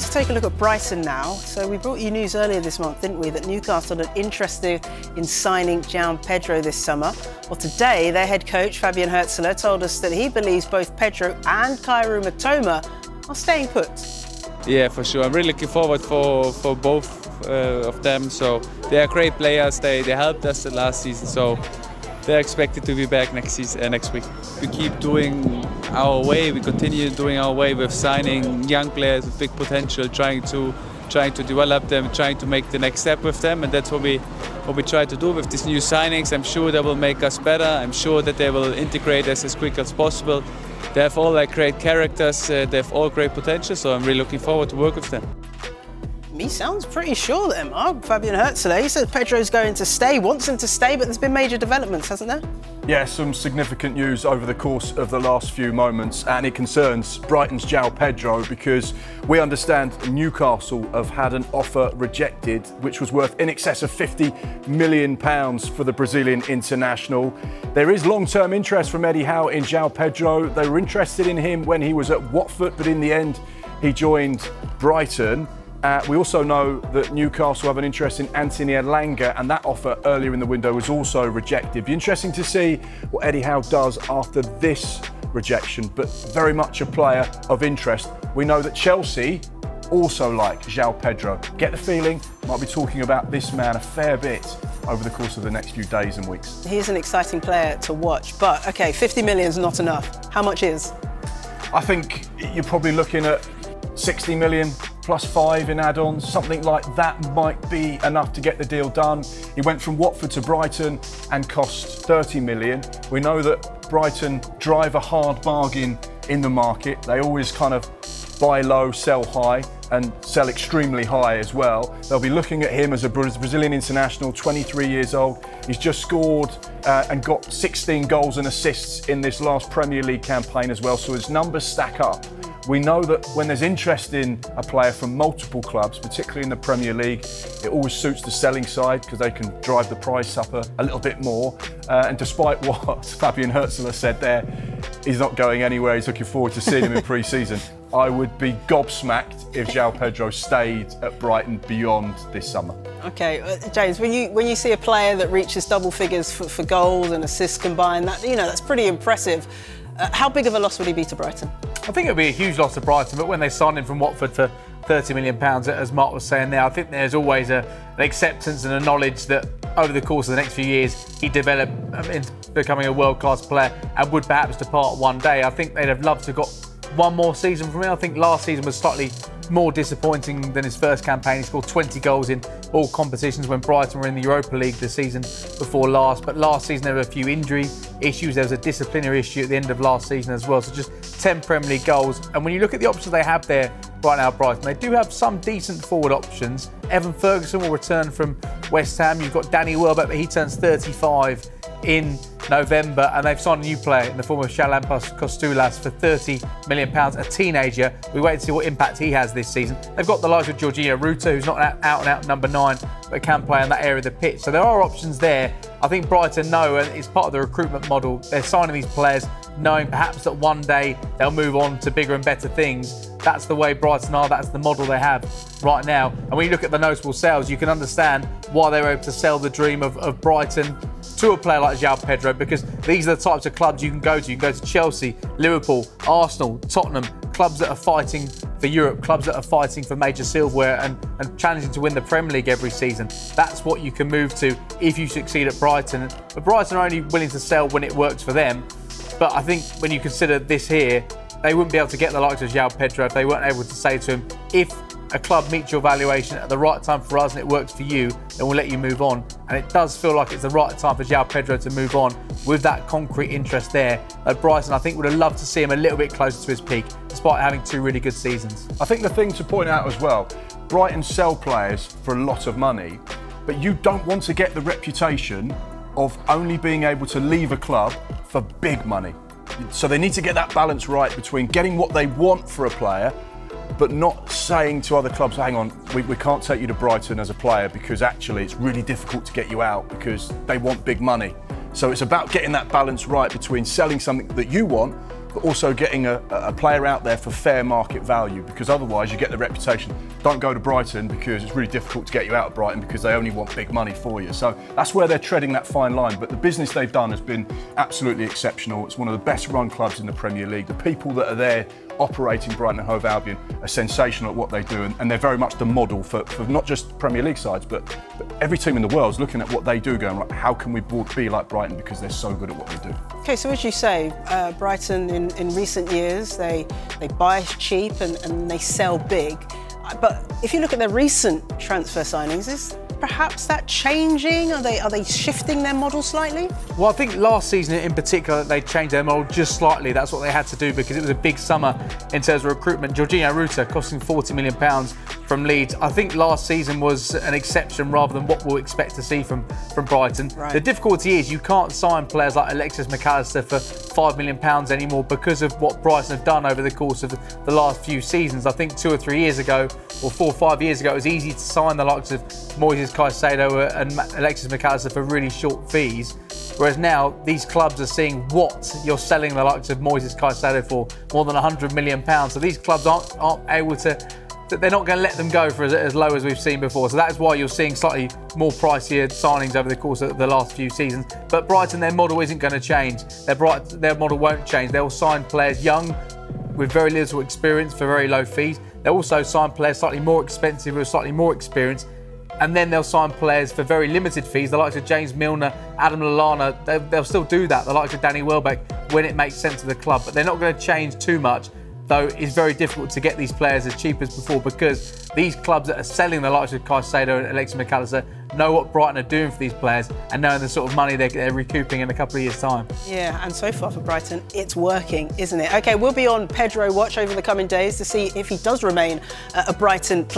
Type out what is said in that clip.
to take a look at Brighton now. So we brought you news earlier this month, didn't we, that Newcastle are interested in signing Joao Pedro this summer. Well, today their head coach, Fabian Hürzeler, told us that he believes both Pedro and Kaoru Mitoma are staying put. Yeah, for sure. I'm really looking forward for both of them. So they are great players. They helped us the last season. So they're expected to be back next week. We keep doing our way. We continue doing our way with signing young players with big potential, trying to develop them, trying to make the next step with them, and that's what we try to do with these new signings. I'm sure they will make us better. I'm sure that they will integrate us as quick as possible. They have all great characters. They have all great potential. So I'm really looking forward to work with them. He sounds pretty sure then, Mark. Fabian Hürzeler, he says Pedro's going to stay, wants him to stay, but there's been major developments, hasn't there? Yeah, some significant news over the course of the last few moments, and it concerns Brighton's Joao Pedro because we understand Newcastle have had an offer rejected which was worth in excess of £50 million for the Brazilian international. There is long-term interest from Eddie Howe in Joao Pedro. They were interested in him when he was at Watford, but in the end he joined Brighton. We also know that Newcastle have an interest in Anthony Elanga, and that offer earlier in the window was also rejected. Be interesting to see what Eddie Howe does after this rejection, but very much a player of interest. We know that Chelsea also like Joao Pedro. Get the feeling, might be talking about this man a fair bit over the course of the next few days and weeks. He's an exciting player to watch, but okay, 50 million is not enough. How much is? I think you're probably looking at 60 million plus 5 in add-ons, something like that might be enough to get the deal done. He went from Watford to Brighton and cost 30 million. We know that Brighton drive a hard bargain in the market. They always kind of buy low, sell high, and sell extremely high as well. They'll be looking at him as a Brazilian international, 23 years old. He's just scored and got 16 goals and assists in this last Premier League campaign as well, so his numbers stack up. We know that when there's interest in a player from multiple clubs, particularly in the Premier League, it always suits the selling side because they can drive the price up a little bit more. And despite what Fabian Hürzeler said there, he's not going anywhere. He's looking forward to seeing him in pre-season. I would be gobsmacked if Joao Pedro stayed at Brighton beyond this summer. Okay, James, when you see a player that reaches double figures for goals and assists combined, that's pretty impressive. How big of a loss would he be to Brighton? I think it would be a huge loss to Brighton, but when they signed him from Watford for £30 million, as Mark was saying there, I think there's always an acceptance and a knowledge that over the course of the next few years he'd develop into becoming a world-class player and would perhaps depart one day. I think they'd have loved to have got one more season from him. I think last season was slightly more disappointing than his first campaign. He scored 20 goals in all competitions when Brighton were in the Europa League the season before last. But last season there were a few injury issues. There was a disciplinary issue at the end of last season as well. So just 10 Premier League goals. And when you look at the options they have there right now, Brighton, they do have some decent forward options. Evan Ferguson will return from West Ham. You've got Danny Welbeck, but he turns 35 in November, and they've signed a new player in the form of Shalampas Kostulas for £30 million, a teenager. We wait to see what impact he has this season. They've got the likes of Jorginho Ruta, who's not an out-and-out number 9, but can play in that area of the pitch. So there are options there. I think Brighton know, and it's part of the recruitment model, they're signing these players knowing perhaps that one day they'll move on to bigger and better things. That's the way Brighton are, that's the model they have right now. And when you look at the notable sales, you can understand why they were able to sell the dream of Brighton to a player like Joao Pedro, because these are the types of clubs you can go to. You can go to Chelsea, Liverpool, Arsenal, Tottenham, clubs that are fighting for Europe, clubs that are fighting for major silverware and challenging to win the Premier League every season. That's what you can move to if you succeed at Brighton. But Brighton are only willing to sell when it works for them. But I think when you consider this here, they wouldn't be able to get the likes of Joao Pedro if they weren't able to say to him, if a club meets your valuation at the right time for us and it works for you, then we'll let you move on. And it does feel like it's the right time for Joao Pedro to move on with that concrete interest there at Brighton. I think would have loved to see him a little bit closer to his peak, despite having 2 really good seasons. I think the thing to point out as well, Brighton sell players for a lot of money, but you don't want to get the reputation of only being able to leave a club for big money. So they need to get that balance right between getting what they want for a player, but not saying to other clubs, hang on, we can't take you to Brighton as a player because actually it's really difficult to get you out because they want big money. So it's about getting that balance right between selling something that you want, but also getting a player out there for fair market value, because otherwise you get the reputation, don't go to Brighton because it's really difficult to get you out of Brighton because they only want big money for you. So that's where they're treading that fine line. But the business they've done has been absolutely exceptional. It's one of the best run clubs in the Premier League. The people that are there operating Brighton and Hove Albion are sensational at what they do, and they're very much the model for not just Premier League sides, but every team in the world is looking at what they do, going, like, how can we be like Brighton, because they're so good at what they do. Okay, so as you say, Brighton in recent years, they buy cheap and they sell big. But if you look at their recent transfer signings, is perhaps that changing? Are they shifting their model slightly? Well, I think last season in particular, they changed their model just slightly. That's what they had to do because it was a big summer in terms of recruitment. Jorginho Ruta costing £40 million from Leeds. I think last season was an exception rather than what we'll expect to see from Brighton. Right. The difficulty is you can't sign players like Alexis McAllister for £5 million anymore because of what Brighton have done over the course of the last few seasons. I think 2 or 3 years ago, or 4 or 5 years ago, it was easy to sign the likes of Moises Caicedo and Alexis McAllister for really short fees. Whereas now, these clubs are seeing what you're selling the likes of Moises Caicedo for, more than £100 million. So these clubs aren't able to, they're not going to let them go for as low as we've seen before. So that is why you're seeing slightly more pricier signings over the course of the last few seasons. But Brighton, their model isn't going to change. Their model won't change. They'll sign players young with very little experience for very low fees. They'll also sign players slightly more expensive with slightly more experience. And then they'll sign players for very limited fees, the likes of James Milner, Adam Lallana. They'll still do that, the likes of Danny Welbeck, when it makes sense to the club. But they're not going to change too much, though it's very difficult to get these players as cheap as before because these clubs that are selling the likes of Caicedo and Alexis McAllister know what Brighton are doing for these players and knowing the sort of money they're recouping in a couple of years' time. Yeah, and so far for Brighton, it's working, isn't it? Okay, we'll be on Pedro watch over the coming days to see if he does remain a Brighton player.